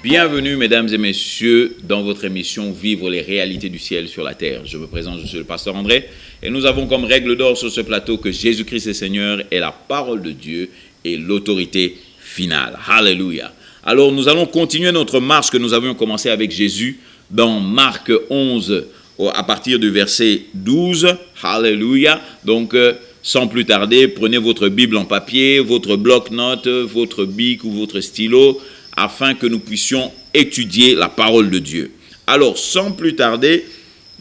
Bienvenue, mesdames et messieurs, dans votre émission Vivre les réalités du ciel sur la terre. Je me présente, je suis le pasteur André, et nous avons comme règle d'or sur ce plateau que Jésus-Christ est Seigneur est la parole de Dieu et l'autorité finale. Alléluia. Alors, nous allons continuer notre marche que nous avions commencé avec Jésus dans Marc 11, à partir du verset 12. Alléluia. Donc, sans plus tarder, prenez votre Bible en papier, votre bloc-notes, votre bic ou votre stylo, afin que nous puissions étudier la parole de Dieu. Alors, sans plus tarder,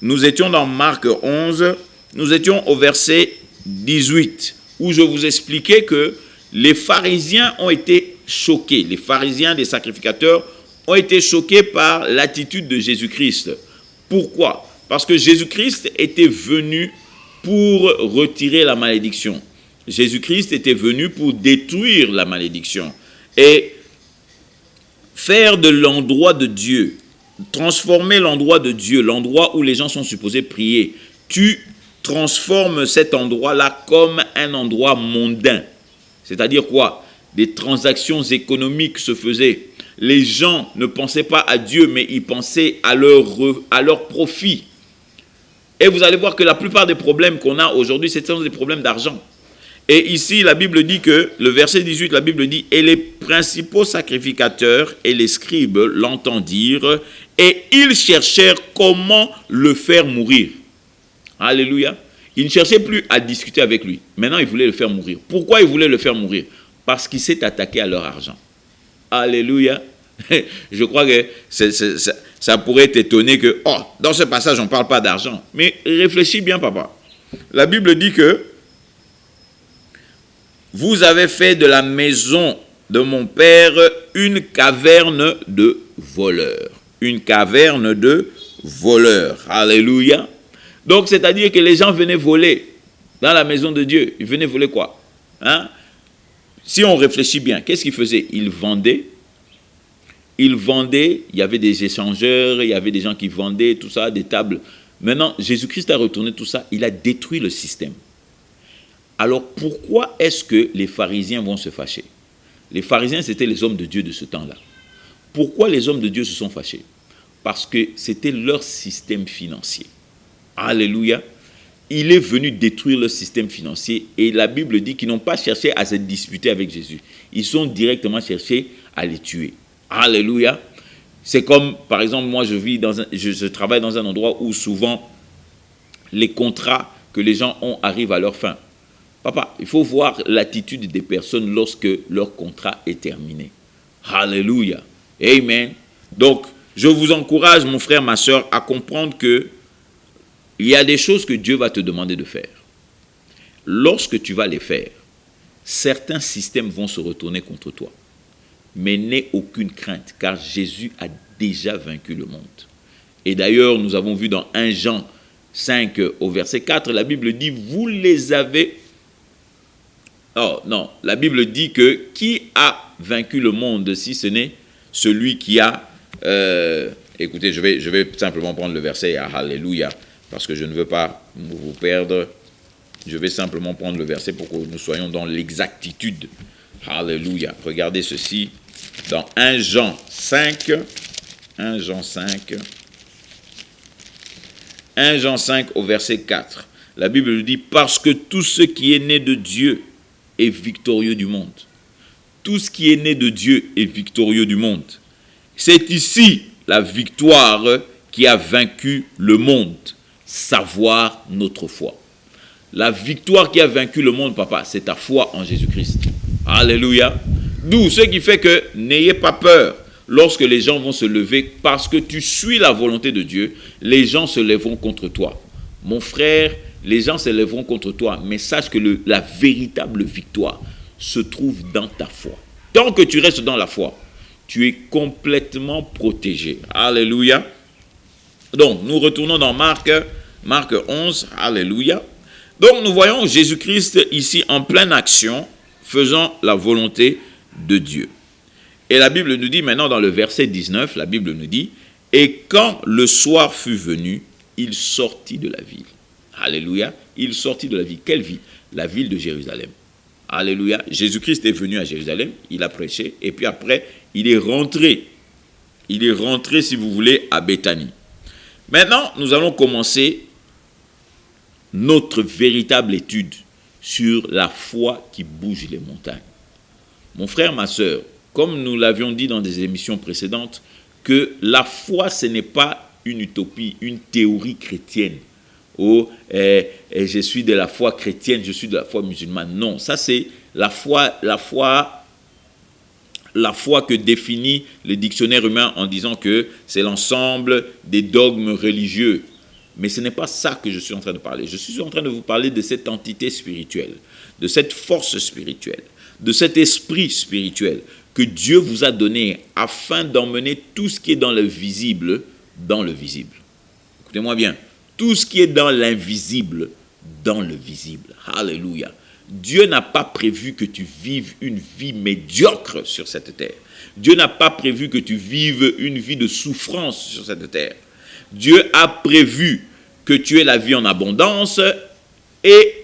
nous étions dans Marc 11, nous étions au verset 18, où je vous expliquais que les pharisiens ont été choqués, les pharisiens des sacrificateurs ont été choqués par l'attitude de Jésus-Christ. Pourquoi? Parce que Jésus-Christ était venu pour retirer la malédiction. Jésus-Christ était venu pour détruire la malédiction. Et faire de l'endroit de Dieu, transformer l'endroit de Dieu, l'endroit où les gens sont supposés prier, tu transformes cet endroit-là comme un endroit mondain. C'est-à-dire quoi? Des transactions économiques se faisaient. Les gens ne pensaient pas à Dieu, mais ils pensaient à leur profit. Et vous allez voir que la plupart des problèmes qu'on a aujourd'hui, ce sont des problèmes d'argent. Et ici, la Bible dit que, le verset 18, la Bible dit « Et les principaux sacrificateurs et les scribes l'entendirent, et ils cherchèrent comment le faire mourir. » Alléluia. Ils ne cherchaient plus à discuter avec lui. Maintenant, ils voulaient le faire mourir. Pourquoi ils voulaient le faire mourir? Parce qu'il s'est attaqué à leur argent. Alléluia. Je crois que ça pourrait t'étonner que, dans ce passage, on ne parle pas d'argent. Mais réfléchis bien, papa. La Bible dit que vous avez fait de la maison de mon père une caverne de voleurs. Une caverne de voleurs. Alléluia. Donc, c'est-à-dire que les gens venaient voler dans la maison de Dieu. Ils venaient voler quoi? Si on réfléchit bien, qu'est-ce qu'ils faisaient? Ils vendaient, il y avait des échangeurs, il y avait des gens qui vendaient, tout ça, des tables. Maintenant, Jésus-Christ a retourné tout ça, il a détruit le système. Alors, pourquoi est-ce que les pharisiens vont se fâcher? Les pharisiens, c'était les hommes de Dieu de ce temps-là. Pourquoi les hommes de Dieu se sont fâchés? Parce que c'était leur système financier. Alléluia. Il est venu détruire leur système financier et la Bible dit qu'ils n'ont pas cherché à se disputer avec Jésus. Ils sont directement cherchés à les tuer. Alléluia. C'est comme, par exemple, moi je travaille dans un endroit où souvent les contrats que les gens ont arrivent à leur fin. Papa, il faut voir l'attitude des personnes lorsque leur contrat est terminé. Alléluia. Amen. Donc, je vous encourage, mon frère, ma soeur, à comprendre que il y a des choses que Dieu va te demander de faire. Lorsque tu vas les faire, certains systèmes vont se retourner contre toi. Mais n'aie aucune crainte, car Jésus a déjà vaincu le monde. Et d'ailleurs, nous avons vu dans 1 Jean 5 au verset 4, la Bible dit, vous les avez... Oh non, la Bible dit que qui a vaincu le monde si ce n'est celui qui a... écoutez, je vais simplement prendre le verset, Alléluia, parce que je ne veux pas vous perdre. Je vais simplement prendre le verset pour que nous soyons dans l'exactitude. Alléluia. Regardez ceci dans 1 Jean 5. 1 Jean 5 au verset 4. La Bible dit, parce que tout ce qui est né de Dieu est victorieux du monde. Tout ce qui est né de Dieu est victorieux du monde. C'est ici la victoire qui a vaincu le monde, savoir notre foi. La victoire qui a vaincu le monde, papa, c'est ta foi en Jésus-Christ. Alléluia. D'où ce qui fait que n'ayez pas peur lorsque les gens vont se lever parce que tu suis la volonté de Dieu, les gens se lèveront contre toi. Mon frère, les gens se lèveront contre toi, mais sache que la véritable victoire se trouve dans ta foi. Tant que tu restes dans la foi, tu es complètement protégé. Alléluia. Donc, nous retournons dans Marc 11. Alléluia. Donc, nous voyons Jésus-Christ ici en pleine action, faisant la volonté de Dieu. Et la Bible nous dit maintenant dans le verset 19, la Bible nous dit, « Et quand le soir fut venu, il sortit de la ville. » Alléluia. Il sortit de la ville. Quelle ville? La ville de Jérusalem. Alléluia. Jésus-Christ est venu à Jérusalem, il a prêché, et puis après, il est rentré Il est rentré, si vous voulez, à Béthanie. Maintenant, nous allons commencer notre véritable étude sur la foi qui bouge les montagnes. Mon frère, ma sœur, comme nous l'avions dit dans des émissions précédentes, que la foi, ce n'est pas une utopie, une théorie chrétienne. Oh, je suis de la foi chrétienne, je suis de la foi musulmane. Non, ça c'est la foi que définit le dictionnaire humain en disant que c'est l'ensemble des dogmes religieux. Mais ce n'est pas ça que je suis en train de parler. Je suis en train de vous parler de cette entité spirituelle, de cette force spirituelle, de cet esprit spirituel que Dieu vous a donné afin d'emmener tout ce qui est dans le visible, dans le visible. Écoutez-moi bien, tout ce qui est dans l'invisible, dans le visible. Alléluia. Dieu n'a pas prévu que tu vives une vie médiocre sur cette terre. Dieu n'a pas prévu que tu vives une vie de souffrance sur cette terre. Dieu a prévu que tu aies la vie en abondance et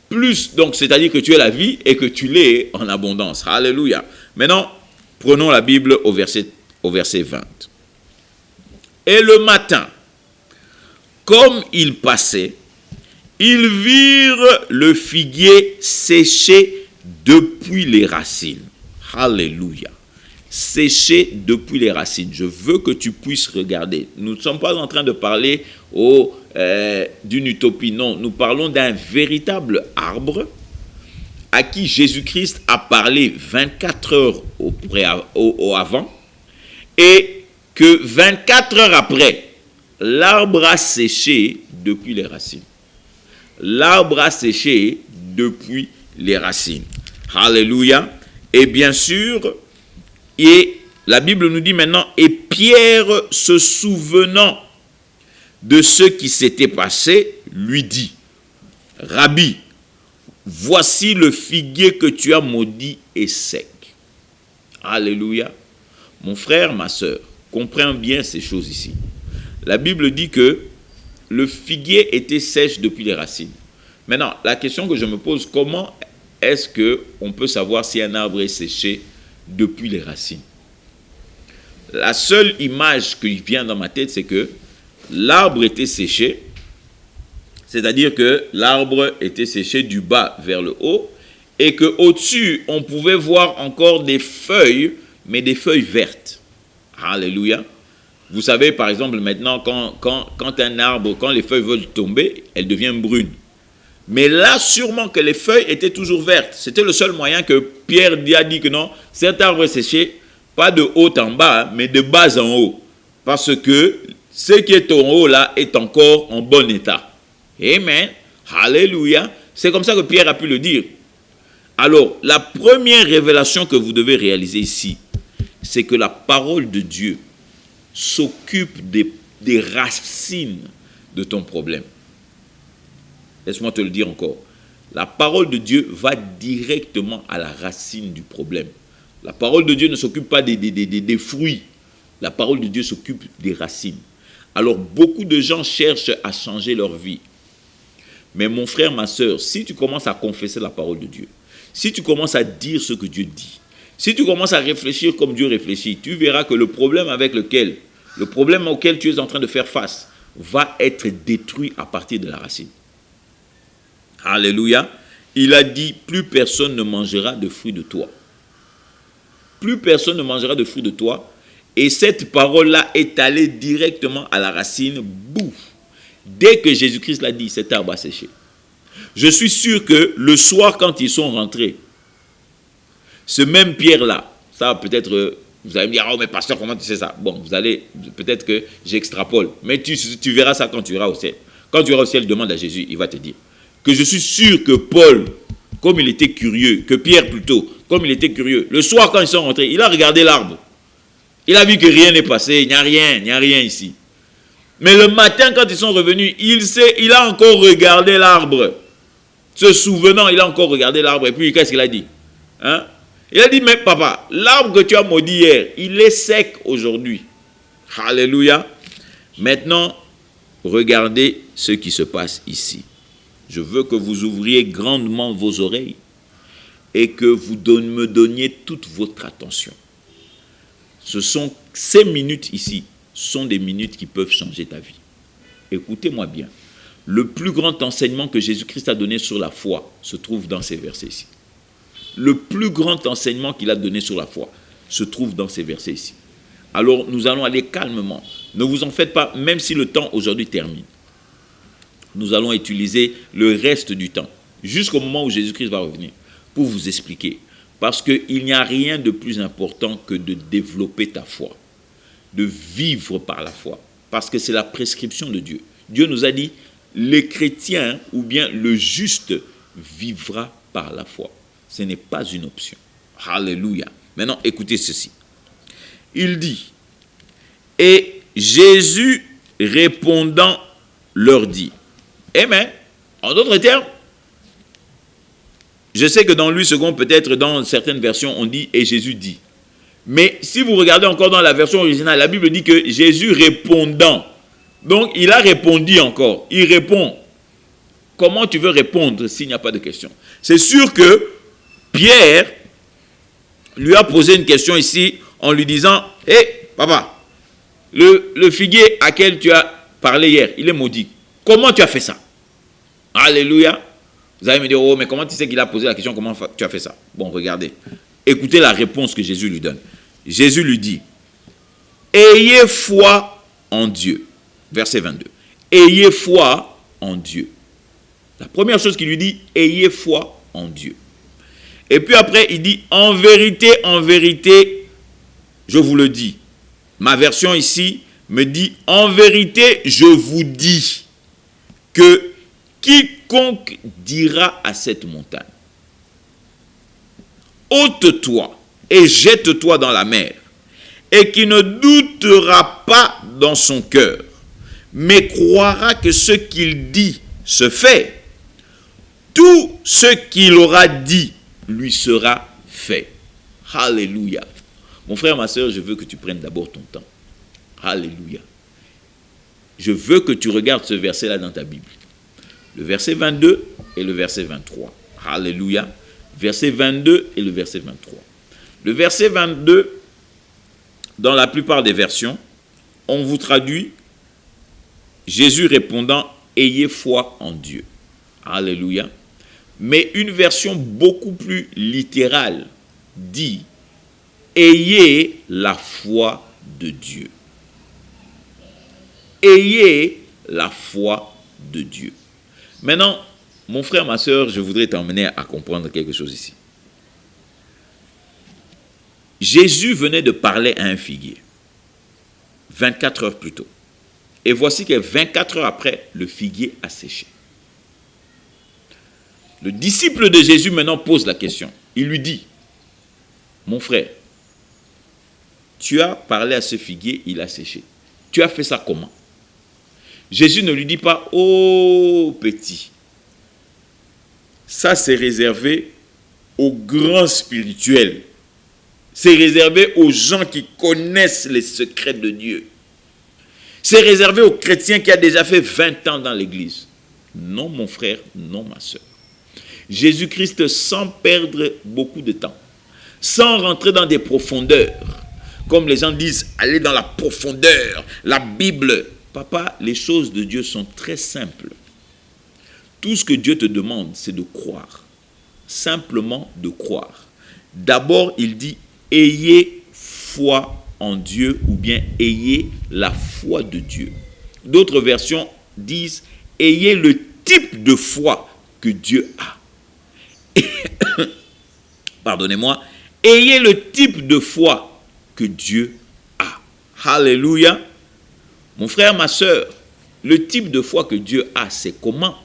plus, donc c'est-à-dire que tu aies la vie et que tu l'aies en abondance. Alléluia. Maintenant, prenons la Bible au verset 20. Et le matin, comme ils passaient, ils virent le figuier séché depuis les racines. Alléluia. Séché depuis les racines. Je veux que tu puisses regarder. Nous ne sommes pas en train de parler d'une utopie. Non, nous parlons d'un véritable arbre à qui Jésus-Christ a parlé 24 heures avant et que 24 heures après, l'arbre a séché depuis les racines. L'arbre a séché depuis les racines. Alléluia. Et bien sûr, et la Bible nous dit maintenant, et Pierre, se souvenant de ce qui s'était passé, lui dit, Rabbi, voici le figuier que tu as maudit est sec. Alléluia. Mon frère, ma sœur, comprends bien ces choses ici. La Bible dit que le figuier était sèche depuis les racines. Maintenant, la question que je me pose, comment est-ce qu'on peut savoir si un arbre est séché depuis les racines? La seule image qui vient dans ma tête, c'est que l'arbre était séché, c'est-à-dire que l'arbre était séché du bas vers le haut, et qu'au-dessus, on pouvait voir encore des feuilles, mais des feuilles vertes. Alléluia. Vous savez, par exemple, maintenant, quand un arbre, quand les feuilles veulent tomber, elles deviennent brunes. Mais là, sûrement que les feuilles étaient toujours vertes. C'était le seul moyen que Pierre a dit que non, cet arbre est séché, pas de haut en bas, mais de bas en haut. Parce que ce qui est en haut là est encore en bon état. Amen. Alléluia. C'est comme ça que Pierre a pu le dire. Alors, la première révélation que vous devez réaliser ici, c'est que la parole de Dieu s'occupe des racines de ton problème. Laisse-moi te le dire encore. La parole de Dieu va directement à la racine du problème. La parole de Dieu ne s'occupe pas des fruits. La parole de Dieu s'occupe des racines. Alors, beaucoup de gens cherchent à changer leur vie. Mais mon frère, ma sœur, si tu commences à confesser la parole de Dieu, si tu commences à dire ce que Dieu dit, si tu commences à réfléchir comme Dieu réfléchit, tu verras que le problème auquel tu es en train de faire face va être détruit à partir de la racine. Alléluia. Il a dit, plus personne ne mangera de fruits de toi. Plus personne ne mangera de fruits de toi. Et cette parole-là est allée directement à la racine. Bouf. Dès que Jésus-Christ l'a dit, cet arbre a séché. Je suis sûr que le soir, quand ils sont rentrés, ce même Pierre-là, ça peut-être, vous allez me dire, oh mais pasteur, comment tu sais ça? Bon, vous allez, peut-être que j'extrapole. Mais tu verras ça quand tu iras au ciel. Quand tu iras au ciel, demande à Jésus, il va te dire. Que je suis sûr que Paul, comme il était curieux, que Pierre plutôt, comme il était curieux, le soir quand ils sont rentrés, il a regardé l'arbre. Il a vu que rien n'est passé, il n'y a rien ici. Mais le matin, quand ils sont revenus, il a encore regardé l'arbre. Se souvenant, il a encore regardé l'arbre. Et puis, qu'est-ce qu'il a dit? Il a dit, mais papa, l'arbre que tu as maudit hier, il est sec aujourd'hui. Alléluia. Maintenant, regardez ce qui se passe ici. Je veux que vous ouvriez grandement vos oreilles et que vous me donniez toute votre attention. Ces minutes ici sont des minutes qui peuvent changer ta vie. Écoutez-moi bien. Le plus grand enseignement que Jésus-Christ a donné sur la foi se trouve dans ces versets ici. Le plus grand enseignement qu'il a donné sur la foi se trouve dans ces versets ici. Alors, nous allons aller calmement. Ne vous en faites pas, même si le temps aujourd'hui termine. Nous allons utiliser le reste du temps, jusqu'au moment où Jésus-Christ va revenir, pour vous expliquer. Parce qu'il n'y a rien de plus important que de développer ta foi, de vivre par la foi. Parce que c'est la prescription de Dieu. Dieu nous a dit, les chrétiens, ou bien le juste, vivra par la foi. Ce n'est pas une option. Alléluia. Maintenant, écoutez ceci. Il dit, et Jésus répondant leur dit, Amen. En d'autres termes, je sais que dans Louis II, peut-être dans certaines versions, on dit, et Jésus dit. Mais si vous regardez encore dans la version originale, la Bible dit que Jésus répondant. Donc, il a répondu encore. Il répond. Comment tu veux répondre s'il n'y a pas de question? C'est sûr que Pierre lui a posé une question ici en lui disant, hé, papa, le figuier à quel tu as parlé hier, il est maudit. Comment tu as fait ça? Alléluia. Vous allez me dire, oh, mais comment tu sais qu'il a posé la question, comment tu as fait ça? Bon, regardez. Écoutez la réponse que Jésus lui donne. Jésus lui dit, ayez foi en Dieu. Verset 22. Ayez foi en Dieu. La première chose qu'il lui dit, ayez foi en Dieu. Et puis après, il dit, en vérité, je vous le dis. Ma version ici me dit, en vérité, je vous dis que quiconque dira à cette montagne, ôte-toi et jette-toi dans la mer, et qui ne doutera pas dans son cœur, mais croira que ce qu'il dit se fait, tout ce qu'il aura dit lui sera fait. Alléluia. Mon frère, ma soeur, je veux que tu prennes d'abord ton temps. Alléluia. Je veux que tu regardes ce verset-là dans ta Bible. Le verset 22 et le verset 23. Alléluia. Verset 22 et le verset 23. Le verset 22, dans la plupart des versions, on vous traduit Jésus répondant, ayez foi en Dieu. Alléluia. Mais une version beaucoup plus littérale dit, ayez la foi de Dieu. Ayez la foi de Dieu. Maintenant, mon frère, ma soeur, je voudrais t'emmener à comprendre quelque chose ici. Jésus venait de parler à un figuier, 24 heures plus tôt. Et voici que 24 heures après, le figuier a séché. Le disciple de Jésus maintenant pose la question. Il lui dit, mon frère, tu as parlé à ce figuier, il a séché. Tu as fait ça comment? Jésus ne lui dit pas, oh petit, ça c'est réservé aux grands spirituels. C'est réservé aux gens qui connaissent les secrets de Dieu. C'est réservé aux chrétiens qui ont déjà fait 20 ans dans l'église. Non, mon frère, non, ma soeur. Jésus-Christ, sans perdre beaucoup de temps, sans rentrer dans des profondeurs, comme les gens disent, aller dans la profondeur, la Bible. Papa, les choses de Dieu sont très simples. Tout ce que Dieu te demande, c'est de croire. Simplement de croire. D'abord, il dit, ayez foi en Dieu ou bien ayez la foi de Dieu. D'autres versions disent, ayez le type de foi que Dieu a. Pardonnez-moi, ayez le type de foi que Dieu a. Alléluia. Mon frère, ma soeur, le type de foi que Dieu a, c'est comment?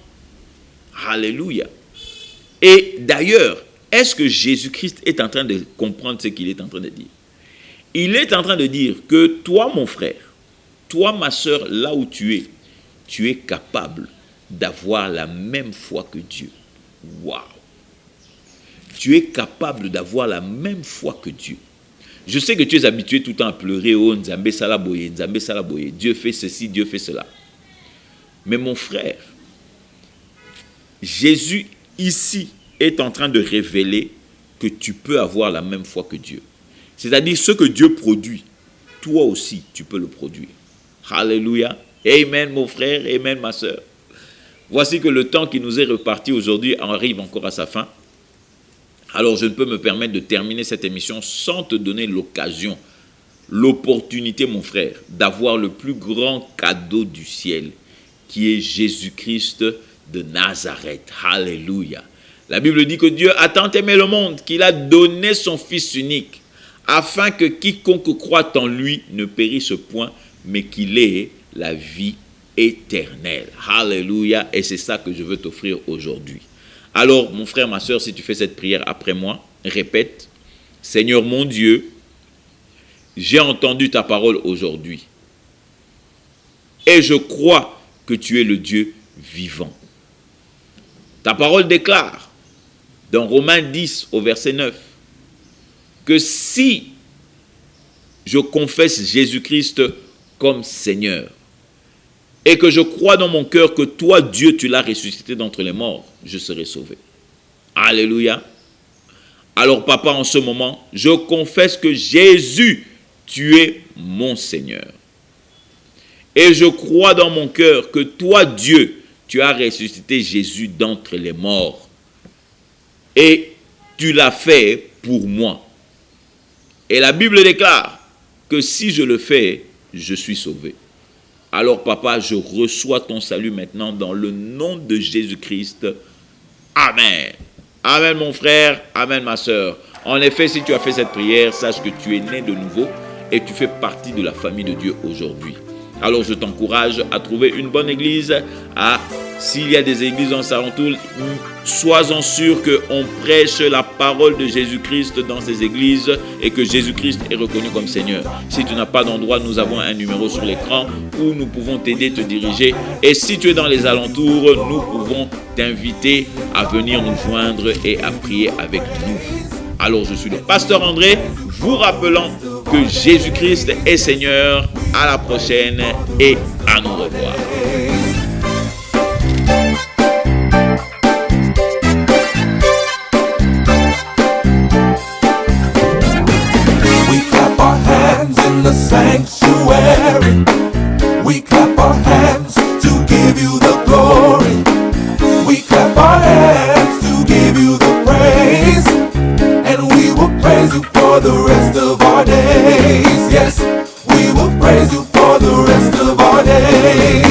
Alléluia. Et d'ailleurs, est-ce que Jésus-Christ est en train de comprendre ce qu'il est en train de dire? Il est en train de dire que toi, mon frère, toi, ma soeur, là où tu es capable d'avoir la même foi que Dieu. Waouh! Tu es capable d'avoir la même foi que Dieu. Je sais que tu es habitué tout le temps à pleurer, oh Nzambe Salaboye, Nzambe Salaboye, Dieu fait ceci, Dieu fait cela. Mais mon frère, Jésus ici est en train de révéler que tu peux avoir la même foi que Dieu. C'est-à-dire ce que Dieu produit, toi aussi, tu peux le produire. Alléluia. Amen, mon frère. Amen, ma soeur. Voici que le temps qui nous est reparti aujourd'hui arrive encore à sa fin. Alors, je ne peux me permettre de terminer cette émission sans te donner l'occasion, l'opportunité, mon frère, d'avoir le plus grand cadeau du ciel, qui est Jésus-Christ de Nazareth. Alléluia. La Bible dit que Dieu a tant aimé le monde qu'il a donné son Fils unique, afin que quiconque croit en lui ne périsse point, mais qu'il ait la vie éternelle. Alléluia. Et c'est ça que je veux t'offrir aujourd'hui. Alors, mon frère, ma soeur, si tu fais cette prière après moi, répète: Seigneur mon Dieu, j'ai entendu ta parole aujourd'hui. Et je crois que tu es le Dieu vivant. Ta parole déclare, dans Romains 10, au verset 9, que si je confesse Jésus-Christ comme Seigneur, et que je crois dans mon cœur que toi, Dieu, tu l'as ressuscité d'entre les morts, je serai sauvé. Alléluia. Alors, papa, en ce moment, je confesse que Jésus, tu es mon Seigneur. Et je crois dans mon cœur que toi, Dieu, tu as ressuscité Jésus d'entre les morts. Et tu l'as fait pour moi. Et la Bible déclare que si je le fais, je suis sauvé. Alors, papa, je reçois ton salut maintenant dans le nom de Jésus-Christ. Amen. Amen, mon frère. Amen, ma soeur. En effet, si tu as fait cette prière, sache que tu es né de nouveau et tu fais partie de la famille de Dieu aujourd'hui. Alors, je t'encourage à trouver une bonne église. S'il y a des églises dans sa alentour, sois-en sûr qu'on prêche la parole de Jésus-Christ dans ces églises et que Jésus-Christ est reconnu comme Seigneur. Si tu n'as pas d'endroit, nous avons un numéro sur l'écran où nous pouvons t'aider, te diriger. Et si tu es dans les alentours, nous pouvons t'inviter à venir nous joindre et à prier avec nous. Alors, je suis le pasteur André, vous rappelant que Jésus-Christ est Seigneur. À la prochaine et à nous revoir. We clap our hands in the sanctuary. We clap our hands to give you the glory. We clap our hands to give you the praise. And we will praise you for the rest of our days. Yes, we will praise you for the rest of our days.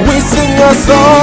We sing a song